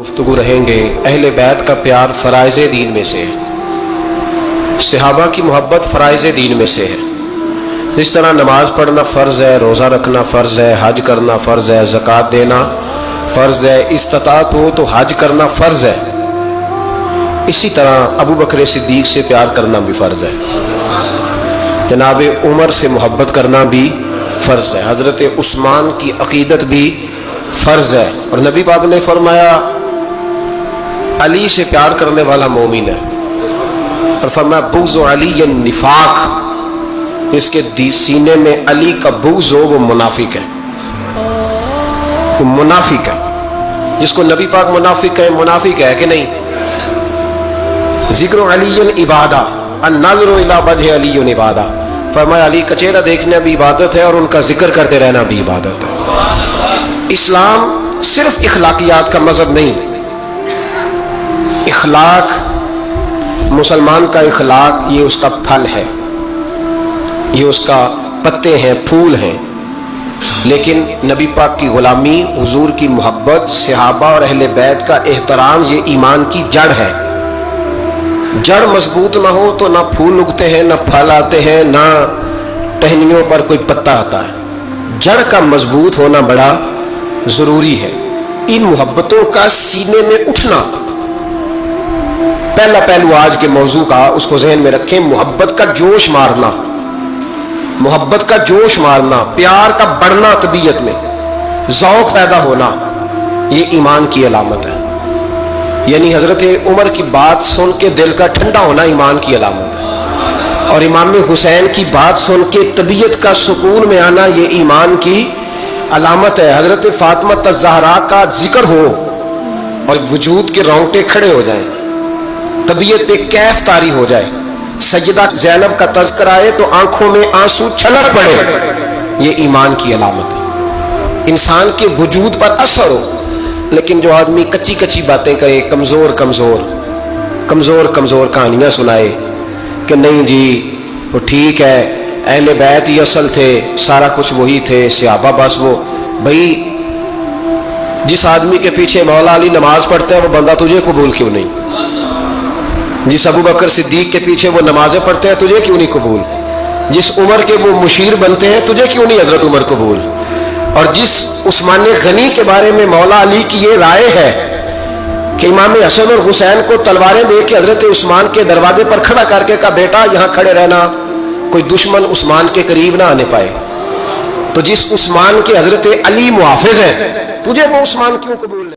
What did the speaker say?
गुफ्तगू रहेंगे। अहले बैत का प्यार फ़राइज़ दीन में से है, सहाबा की मोहब्बत फ़राइज़ दीन में से है। जिस तरह नमाज पढ़ना फ़र्ज़ है, रोज़ा रखना फ़र्ज़ है, हज करना फ़र्ज़ है, ज़कात देना फ़र्ज़ है, इस्तिताअत हो तो हज करना फ़र्ज़ है, इसी तरह अबू बकर सिद्दीक़ से प्यार करना भी फ़र्ज़ है, जनाब उमर से मोहब्बत करना भी फ़र्ज़ है, हज़रत उस्मान की अक़ीदत भी फ़र्ज़ है। और नबी पाक ने फरमाया अली से प्यार करने वाला मोमिन है, और फरमाया बुग़्ज़ अली निफ़ाक़, इसके सीने में अली का बुग़्ज़ हो वो मुनाफिक है, वो मुनाफिक है। जिसको नबी पाक मुनाफिक है कि नहीं? ज़िक्र अली इबादा, अन्नज़्रु इला वजह अली इबादा, फरमाया अली का चेहरा देखना भी इबादत है और उनका जिक्र करते रहना भी इबादत है। इस्लाम सिर्फ इखलाकियात का मज़हब नहीं, इखलाक मुसलमान का इखलाक ये उसका फल है, ये उसका पत्ते हैं, फूल हैं। लेकिन नबी पाक की गुलामी, हुजूर की मोहब्बत, सहाबा और अहले बैत का एहतराम ये ईमान की जड़ है। जड़ मजबूत ना हो तो ना फूल उगते हैं, ना फल आते हैं, ना टहनियों पर कोई पत्ता आता है। जड़ का मजबूत होना बड़ा जरूरी है। इन मोहब्बतों का सीने में उठना, पहला पहलू आज के मौजू का उसको ज़हन में रखें। मोहब्बत का जोश मारना, मोहब्बत का जोश मारना, प्यार का बढ़ना, तबीयत में ज़ौक़ पैदा होना, ये ईमान की अलामत है। यानी हज़रत उमर की बात सुन के दिल का ठंडा होना ईमान की अलामत है, और इमाम हुसैन की बात सुन के तबीयत का सुकून में आना ये ईमान की अलामत है। हज़रत फातिमा ज़हरा का जिक्र हो और वजूद के रोंगटे खड़े हो जाएं, तबीयत पे कैफ तारी हो जाए, सैयदा ज़ैनब का तज़किरा आए तो आंखों में आंसू छलक पड़े, ये ईमान की अलामत है। इंसान के वजूद पर असर हो, लेकिन जो आदमी कच्ची कच्ची बातें करे, कमज़ोर कमज़ोर कहानियाँ सुनाए कि नहीं जी वो ठीक है, अहले बैत ही असल थे, सारा कुछ वही थे, सहाबा बस वो। भाई जिस आदमी के पीछे मौला अली नमाज पढ़ते हैं वो बंदा तुझे कबूल क्यों नहीं? जिस अबू बकर सिद्दीक के पीछे वो नमाजें पढ़ते हैं तुझे क्यों नहीं कबूल? जिस उमर के वो मुशीर बनते हैं तुझे क्यों नहीं हजरत उमर कबूल? और जिस उस्मान गनी के बारे में मौला अली की ये राय है कि इमाम हसन और हुसैन को तलवारें दे के हजरत उस्मान के दरवाजे पर खड़ा करके कहा बेटा यहाँ खड़े रहना, कोई दुश्मन उस्मान के करीब ना आने पाए, तो जिस उस्मान के हजरत अली मुहाफिज है तुझे वो उस्मान क्यों कबूल नहीं?